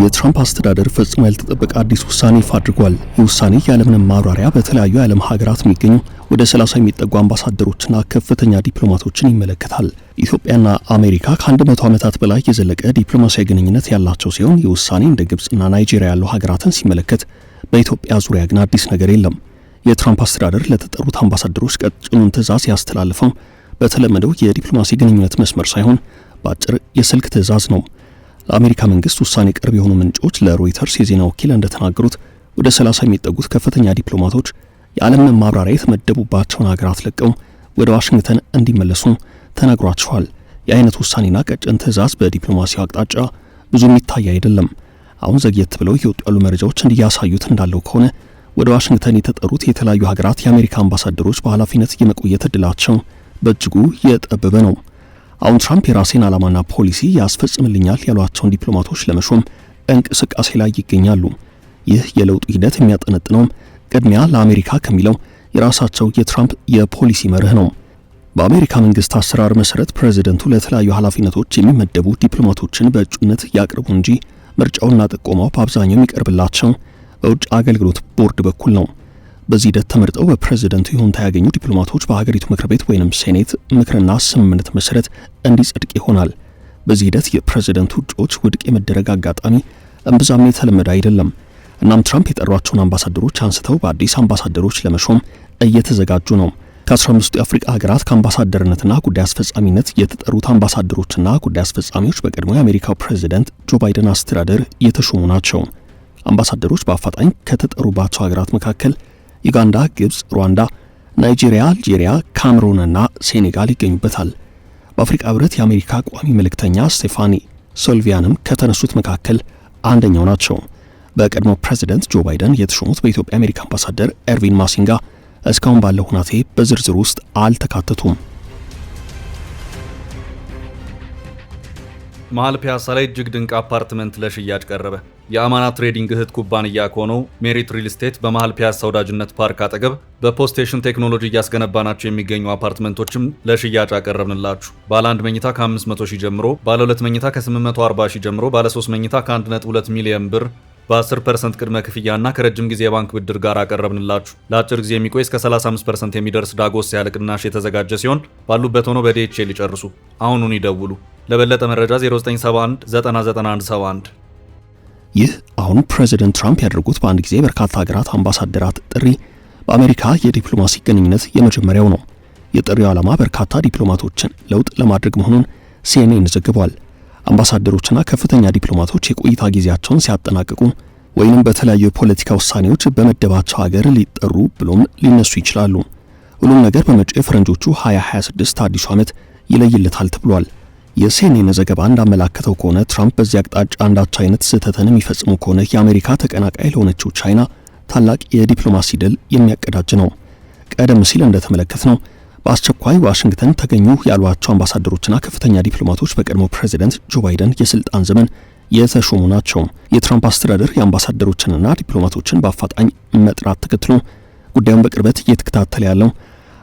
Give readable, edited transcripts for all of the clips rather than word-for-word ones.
የትራምፕ አስተዳደር ፈጽሞ ያልተጠበቀ አዲስ ውሳኔ ይፋ አድርጓል። የውሳኔ ያለምንም ማብራሪያ በተለያዩ የዓለም ሀገራት የሚገኙ ወደ 30 የሚጠጉ አምባሳደሮችና ከፍተኛ ዲፕሎማቶችን ይመለከታል። ኢትዮጵያና አሜሪካ ከ100 ዓመታት በላይ የዘለቀ ዲፕሎማሲያዊ ግንኙነት ያላቸው ሲሆን የውሳኔ እንደ ግብጽና ናይጄሪያ ያሉ ሀገራትን ሲመለከት በኢትዮጵያ ዙሪያ ግን አዲስ ነገር የለም። የትራምፕ አስተዳደር ለተጠሩት አምባሳደሮች ቀጭኑን ትዕዛዝ ያስተላልፈው በተለመደው የዲፕሎማሲ ግንኙነት መስመር ሳይሆን በአጭር የስልክ ትዕዛዝ ነው። ለአሜሪካ መንግስት ውሳኔ ቅርብ የሆኑ ምንጮች ለሮይተርስ የዜና ወኪል እንደተናገሩት ወደ 30 የሚጠጉት ከፍተኛ ዲፕሎማቶች የዓለምን ማብራሪያ የተመደቡባቸውን ሀገራት ለቀው ወደ ዋሽንግተን እንዲመለሱ ተነግሯቸዋል። የአይነት ውሳኔና ቀጭን ትዕዛዝ በዲፕሎማሲው አቅጣጫ ብዙ የሚታይ አይደለም። አሁን ዘግየት ብለው የወጡ ያሉ መረጃዎች እንዲያሳዩት እንዳለው ከሆነ ወደ ዋሽንግተን የተጠሩት የተለያዩ ሀገራት የአሜሪካ አምባሳደሮች በኃላፊነት የመቆየት እድላቸው በእጅጉ የጠበበ ነው። አሁን ትራምፕ የራሴን ዓላማና ፖሊሲ ያስፈጽምልኛል ያሏቸውን ዲፕሎማቶች ለመሾም እንቅስቃሴ ላይ ይገኛሉ። ይህ የለውጡ ሂደት የሚያጠነጥነውም ቅድሚያ ለአሜሪካ ከሚለው የራሳቸው የትራምፕ የፖሊሲ መርህ ነው። በአሜሪካ መንግስት አሰራር መሰረት ፕሬዝደንቱ ለተለያዩ ኃላፊነቶች የሚመደቡ ዲፕሎማቶችን በእጩነት ያቅርቡ እንጂ ምርጫውና ጥቆማው በአብዛኛው የሚቀርብላቸው በውጭ አገልግሎት ቦርድ በኩል ነው። በዚህ ሂደት ተመርጠው በፕሬዝደንቱ ይሁንታ ያገኙ ዲፕሎማቶች በሀገሪቱ ምክር ቤት ወይንም ሴኔት ምክርና ስምምነት መሰረት እንዲጸድቅ ይሆናል። በዚህ ሂደት የፕሬዝደንቱ እጩዎች ውድቅ የመደረግ አጋጣሚ እምብዛም የተለመደ አይደለም። እናም ትራምፕ የጠሯቸውን አምባሳደሮች አንስተው በአዲስ አምባሳደሮች ለመሾም እየተዘጋጁ ነው። ከ15 የአፍሪካ ሀገራት ከአምባሳደርነትና ጉዳይ አስፈጻሚነት የተጠሩት አምባሳደሮችና ጉዳይ አስፈጻሚዎች በቀድሞ የአሜሪካው ፕሬዝደንት ጆ ባይደን አስተዳደር የተሾሙ ናቸው። አምባሳደሮች በአፋጣኝ ከተጠሩባቸው ሀገራት መካከል ዩጋንዳ፣ ግብጽ፣ ሩዋንዳ፣ ናይጄሪያ፣ አልጄሪያ፣ ካሜሩንና ሴኔጋል ይገኙበታል። በአፍሪካ ህብረት የአሜሪካ ቋሚ መልእክተኛ ስቴፋኒ ሶልቪያንም ከተነሱት መካከል አንደኛው ናቸው። በቀድሞ ፕሬዝደንት ጆ ባይደን የተሾሙት በኢትዮጵያ የአሜሪካ አምባሳደር ኤርቪን ማሲንጋ እስካሁን ባለው ሁናቴ በዝርዝር ውስጥ አልተካተቱም። መሀል ፒያሳ ላይ እጅግ ድንቅ አፓርትመንት ለሽያጭ ቀረበ። የአማና ትሬዲንግ እህት ኩባንያ ከሆነው ሜሪት ሪል ስቴት በመሀል ፒያሳ ወዳጅነት ፓርክ አጠገብ በፖስቴሽን ቴክኖሎጂ እያስገነባናቸው የሚገኙ አፓርትመንቶችም ለሽያጭ አቀረብንላችሁ። ባለ 1 መኝታ ከ500 ሺህ ጀምሮ፣ ባለ 2 መኝታ ከ840 ሺህ ጀምሮ፣ ባለ 3 መኝታ ከ1.2 ሚሊዮን ብር በ10% ቅድመ ክፍያና ከረጅም ጊዜ የባንክ ብድር ጋር አቀረብንላችሁ። ለአጭር ጊዜ የሚቆይ እስከ 35% የሚደርስ ዳጎስ ያለ ቅናሽ የተዘጋጀ ሲሆን ባሉበት ሆኖ በዲኤችኤል ይጨርሱ። አሁኑን ይደውሉ። ለበለጠ መረጃ 0971 99171። ይህ አሁን ፕሬዝደንት ትራምፕ ያደርጉት በአንድ ጊዜ በርካታ ሀገራት አምባሳደራት ጥሪ በአሜሪካ የዲፕሎማሲ ግንኙነት የመጀመሪያው ነው። የጥሪው ዓላማ በርካታ ዲፕሎማቶችን ለውጥ ለማድረግ መሆኑን ሲኤንኤን ዘግቧል። አምባሳደሮችና ከፍተኛ ዲፕሎማቶች የቆይታ ጊዜያቸውን ሲያጠናቅቁ ወይንም በተለያዩ የፖለቲካ ውሳኔዎች በመደባቸው ሀገር ሊጠሩ ብሎም ሊነሱ ይችላሉ። ሁሉም ነገር በመጪው የፈረንጆቹ 2026 አዲሱ ዓመት ይለይለታል ተብሏል። የሲኤንኤን ዘገባ እንዳመላከተው ከሆነ ትራምፕ በዚህ አቅጣጫ አንዳች አይነት ስህተትን የሚፈጽሙ ከሆነ የአሜሪካ ተቀናቃይ ለሆነችው ቻይና ታላቅ የዲፕሎማሲ ድል የሚያቀዳጅ ነው። ቀደም ሲል እንደተመለከትነው በአስቸኳይ ዋሽንግተን ተገኙ ያሏቸው አምባሳደሮችና ከፍተኛ ዲፕሎማቶች በቀድሞ ፕሬዝደንት ጆ ባይደን የስልጣን ዘመን የተሾሙ ናቸው። የትራምፕ አስተዳደር የአምባሳደሮችንና ዲፕሎማቶችን በአፋጣኝ መጥራት ተከትሎ ጉዳዩን በቅርበት እየተከታተለ ያለው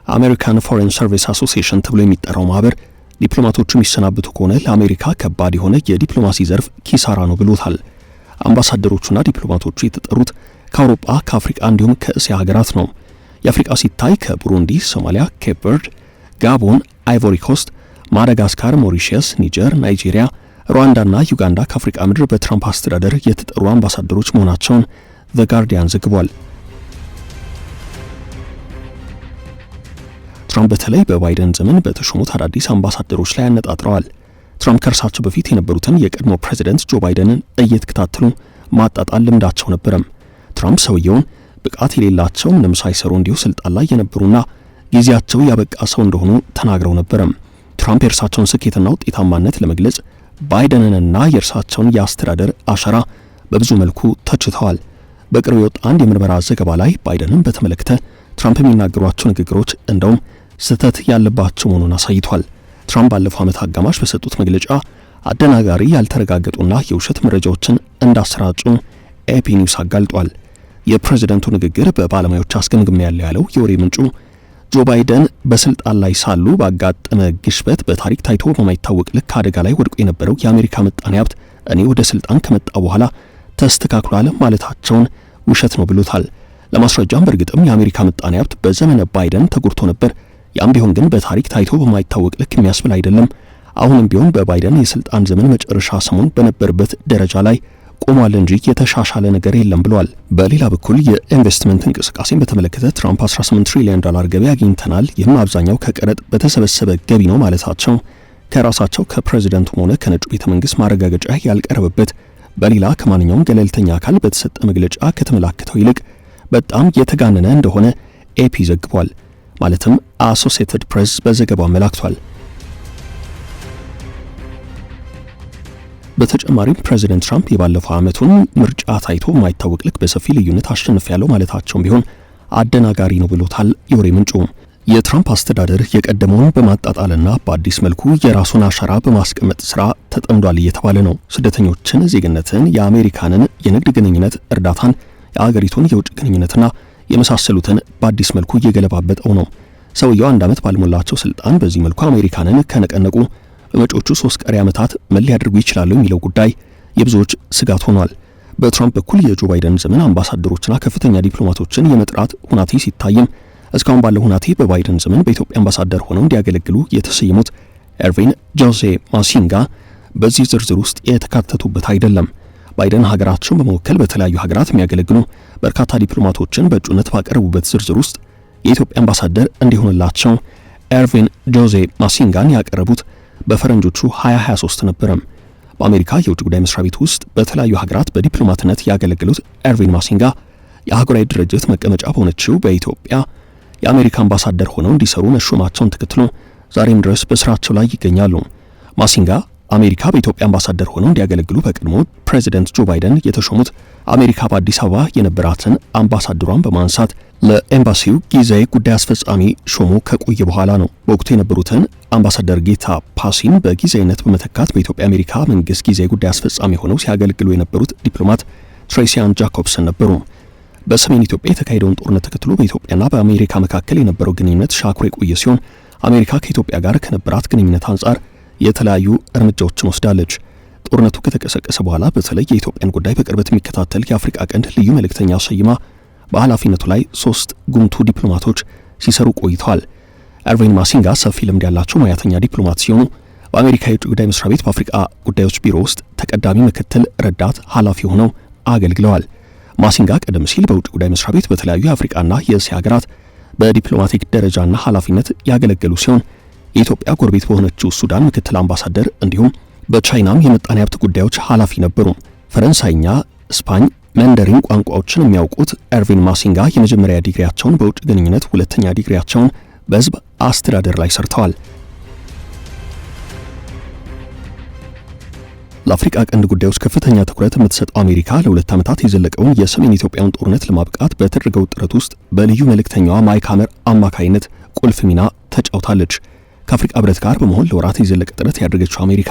አሜሪካን ፎሬን ሰርቪስ አሶሲዬሽን ተብሎ የሚጠራው ማህበር ዲፕሎማቶቹ የሚሰናብቱ ከሆነ ለአሜሪካ ከባድ የሆነ የዲፕሎማሲ ዘርፍ ኪሳራ ነው ብሎታል። አምባሳደሮቹና ዲፕሎማቶቹ የተጠሩት ከአውሮፓ፣ ከአፍሪካ እንዲሁም ከእስያ ሀገራት ነው። የአፍሪካ ሲታይ ከቡሩንዲ፣ ሶማሊያ፣ ኬፕ ቨርድ፣ ጋቦን፣ አይቮሪ ኮስት፣ ማዳጋስካር፣ ሞሪሺየስ፣ ኒጀር፣ ናይጄሪያ፣ ሩዋንዳና ዩጋንዳ ከአፍሪካ ምድር በትራምፕ አስተዳደር የተጠሩ አምባሳደሮች መሆናቸውን ዘ ጋርዲያን ዘግቧል። ትራምፕ በተለይ በባይደን ዘመን በተሾሙት አዳዲስ አምባሳደሮች ላይ ያነጣጥረዋል። ትራምፕ ከእርሳቸው በፊት የነበሩትን የቀድሞ ፕሬዝደንት ጆ ባይደንን እየተከታተሉ ማጣጣል ልምዳቸው ነበረም። ትራምፕ ሰውየውን ብቃት የሌላቸው ምንም ሳይሰሩ እንዲሁ ስልጣን ላይ የነበሩና ጊዜያቸው ያበቃ ሰው እንደሆኑ ተናግረው ነበረም። ትራምፕ የእርሳቸውን ስኬትና ውጤታማነት ለመግለጽ ባይደንንና የእርሳቸውን የአስተዳደር አሻራ በብዙ መልኩ ተችተዋል። በቅርቡ የወጣ አንድ የምርመራ ዘገባ ላይ ባይደንን በተመለከተ ትራምፕ የሚናገሯቸው ንግግሮች እንደውም ስህተት ያለባቸው መሆኑን አሳይቷል። ትራምፕ ባለፈው ዓመት አጋማሽ በሰጡት መግለጫ አደናጋሪ ያልተረጋገጡና የውሸት መረጃዎችን እንዳሰራጩ ኤፒ ኒውስ አጋልጧል። የፕሬዝደንቱ ንግግር በባለሙያዎች አስገምግም ያለው የወሬ ምንጩ ጆ ባይደን በስልጣን ላይ ሳሉ ባጋጠመ ግሽበት በታሪክ ታይቶ በማይታወቅ ልክ አደጋ ላይ ወድቆ የነበረው የአሜሪካ ምጣኔ ሀብት እኔ ወደ ስልጣን ከመጣ በኋላ ተስተካክሏል ማለታቸውን ውሸት ነው ብሎታል። ለማስረጃም በእርግጥም የአሜሪካ ምጣኔ ሀብት በዘመነ ባይደን ተጎድቶ ነበር። ያም ቢሆን ግን በታሪክ ታይቶ በማይታወቅ ልክ የሚያስብል አይደለም። አሁንም ቢሆን በባይደን የስልጣን ዘመን መጨረሻ ሰሞን በነበረበት ደረጃ ላይ ቆሟል እንጂ የተሻሻለ ነገር የለም ብሏል። በሌላ በኩል የኢንቨስትመንት እንቅስቃሴን በተመለከተ ትራምፕ 18 ትሪሊዮን ዶላር ገቢ አግኝተናል፣ ይህም አብዛኛው ከቀረጥ በተሰበሰበ ገቢ ነው ማለታቸው ከራሳቸው ከፕሬዚደንቱም ሆነ ከነጩ ቤተ መንግስት ማረጋገጫ ያልቀረበበት በሌላ ከማንኛውም ገለልተኛ አካል በተሰጠ መግለጫ ከተመላከተው ይልቅ በጣም የተጋነነ እንደሆነ ኤፒ ዘግቧል። ማለትም አሶሲኤትድ ፕሬስ በዘገባው አመላክቷል። በተጨማሪም ፕሬዚደንት ትራምፕ የባለፈው ዓመቱን ምርጫ ታይቶ የማይታወቅ ልክ በሰፊ ልዩነት አሸንፊያለሁ ማለታቸውም ቢሆን አደናጋሪ ነው ብሎታል የወሬ ምንጩ። የትራምፕ አስተዳደር የቀደመውን በማጣጣልና በአዲስ መልኩ የራሱን አሻራ በማስቀመጥ ስራ ተጠምዷል እየተባለ ነው። ስደተኞችን፣ ዜግነትን፣ የአሜሪካንን የንግድ ግንኙነት፣ እርዳታን፣ የአገሪቱን የውጭ ግንኙነትና የመሳሰሉትን በአዲስ መልኩ እየገለባበጠው ነው። ሰውየው 1 ዓመት ባልሞላቸው ስልጣን በዚህ መልኩ አሜሪካንን ከነቀነቁ በመጪዎቹ 3 ቀሪ ዓመታት ምን ሊያደርጉ ይችላሉ የሚለው ጉዳይ የብዙዎች ስጋት ሆኗል። በትራምፕ በኩል የጆ ባይደን ዘመን አምባሳደሮችና ከፍተኛ ዲፕሎማቶችን የመጥራት ሁናቴ ሲታይም እስካሁን ባለው ሁናቴ በባይደን ዘመን በኢትዮጵያ አምባሳደር ሆነው እንዲያገለግሉ የተሰየሙት ኤርቪን ጆዜ ማሲንጋ በዚህ ዝርዝር ውስጥ የተካተቱበት አይደለም። ባይደን ሀገራቸውን በመወከል በተለያዩ ሀገራት የሚያገለግሉ በርካታ ዲፕሎማቶችን በእጩነት ባቀረቡበት ዝርዝር ውስጥ የኢትዮጵያ አምባሳደር እንዲሆንላቸው ኤርቪን ጆዜ ማሲንጋን ያቀረቡት በፈረንጆቹ 2023 ነበረም። በአሜሪካ የውጭ ጉዳይ መስሪያ ቤት ውስጥ በተለያዩ ሀገራት በዲፕሎማትነት ያገለገሉት ኤርቪን ማሲንጋ የአህጉራዊ ድርጅት መቀመጫ በሆነችው በኢትዮጵያ የአሜሪካ አምባሳደር ሆነው እንዲሰሩ መሾማቸውን ተከትሎ ዛሬም ድረስ በስራቸው ላይ ይገኛሉ። ማሲንጋ አሜሪካ በኢትዮጵያ አምባሳደር ሆነው እንዲያገለግሉ በቀድሞ ፕሬዚደንት ጆ ባይደን የተሾሙት አሜሪካ በአዲስ አበባ የነበራትን አምባሳደሯን በማንሳት ለኤምባሲው ጊዜያዊ ጉዳይ አስፈጻሚ ሾሞ ከቆየ በኋላ ነው። በወቅቱ የነበሩትን አምባሳደር ጌታ ፓሲን በጊዜያዊነት በመተካት በኢትዮጵያ አሜሪካ መንግስት ጊዜያዊ ጉዳይ አስፈጻሚ ሆነው ሲያገለግሉ የነበሩት ዲፕሎማት ትሬሲያን ጃኮብሰን ነበሩ። በሰሜን ኢትዮጵያ የተካሄደውን ጦርነት ተከትሎ በኢትዮጵያና በአሜሪካ መካከል የነበረው ግንኙነት ሻክሮ የቆየ ሲሆን አሜሪካ ከኢትዮጵያ ጋር ከነበራት ግንኙነት አንጻር የተለያዩ እርምጃዎችን ወስዳለች። ጦርነቱ ከተቀሰቀሰ በኋላ በተለይ የኢትዮጵያን ጉዳይ በቅርበት የሚከታተል የአፍሪካ ቀንድ ልዩ መልእክተኛ ሰይማ በኃላፊነቱ ላይ 3 ጉምቱ ዲፕሎማቶች ሲሰሩ ቆይተዋል። ኤርቪን ማሲንጋ ሰፊ ልምድ ያላቸው ሙያተኛ ዲፕሎማት ሲሆኑ በአሜሪካ የውጭ ጉዳይ መስሪያ ቤት በአፍሪካ ጉዳዮች ቢሮ ውስጥ ተቀዳሚ ምክትል ረዳት ኃላፊ ሆነው አገልግለዋል። ማሲንጋ ቀደም ሲል በውጭ ጉዳይ መስሪያ ቤት በተለያዩ የአፍሪካና የእስያ ሀገራት በዲፕሎማቲክ ደረጃና ኃላፊነት ያገለገሉ ሲሆን የኢትዮጵያ ጎረቤት በሆነችው ሱዳን ምክትል አምባሳደር እንዲሁም በቻይናም የምጣኔ ሀብት ጉዳዮች ኃላፊ ነበሩ። ፈረንሳይኛ፣ ስፓኝ፣ መንደሪን ቋንቋዎችን የሚያውቁት ኤርቪን ማሲንጋ የመጀመሪያ ዲግሪያቸውን በውጭ ግንኙነት፣ ሁለተኛ ዲግሪያቸውን በሕዝብ አስተዳደር ላይ ሰርተዋል። ለአፍሪካ ቀንድ ጉዳዮች ከፍተኛ ትኩረት የምትሰጠው አሜሪካ ለ2 ዓመታት የዘለቀውን የሰሜን ኢትዮጵያን ጦርነት ለማብቃት በተደረገው ጥረት ውስጥ በልዩ መልእክተኛዋ ማይክ ሐመር አማካይነት ቁልፍ ሚና ተጫውታለች። ከአፍሪካ ህብረት ጋር በመሆን ለወራት የዘለቀ ጥረት ያደረገችው አሜሪካ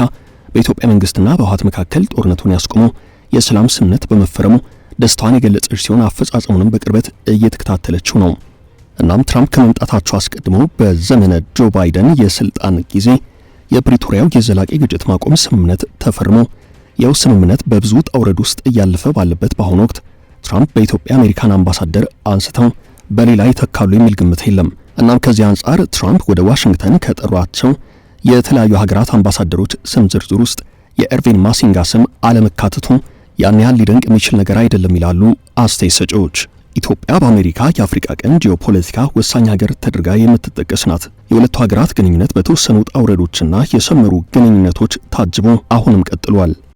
በኢትዮጵያ መንግስትና በህወሓት መካከል ጦርነቱን ያስቆመው የሰላም ስምምነት በመፈረሙ ደስታዋን የገለጸች ሲሆን አፈጻጸሙንም በቅርበት እየተከታተለችው ነው። እናም ትራምፕ ከመምጣታቸው አስቀድሞ በዘመነ ጆ ባይደን የስልጣን ጊዜ የፕሪቶሪያው የዘላቂ ግጭት ማቆም ስምምነት ተፈርሞ ይኸው ስምምነት በብዙ ውጣ ውረድ ውስጥ እያለፈ ባለበት በአሁኑ ወቅት ትራምፕ በኢትዮጵያ አሜሪካን አምባሳደር አንስተው በሌላ ይተካሉ የሚል ግምት የለም። እናም ከዚህ አንጻር ትራምፕ ወደ ዋሽንግተን ከጠሯቸው የተለያዩ ሀገራት አምባሳደሮች ስም ዝርዝር ውስጥ የኤርቪን ማሲንጋ ስም አለመካተቱ ያን ያህል ሊደንቅ የሚችል ነገር አይደለም ይላሉ አስተያየት ሰጪዎች። ኢትዮጵያ በአሜሪካ የአፍሪካ ቀንድ ጂኦፖለቲካ ወሳኝ ሀገር ተደርጋ የምትጠቀስ ናት። የሁለቱ ሀገራት ግንኙነት በተወሰኑ ውጣ ውረዶችና የሰመሩ ግንኙነቶች ታጅቦ አሁንም ቀጥሏል።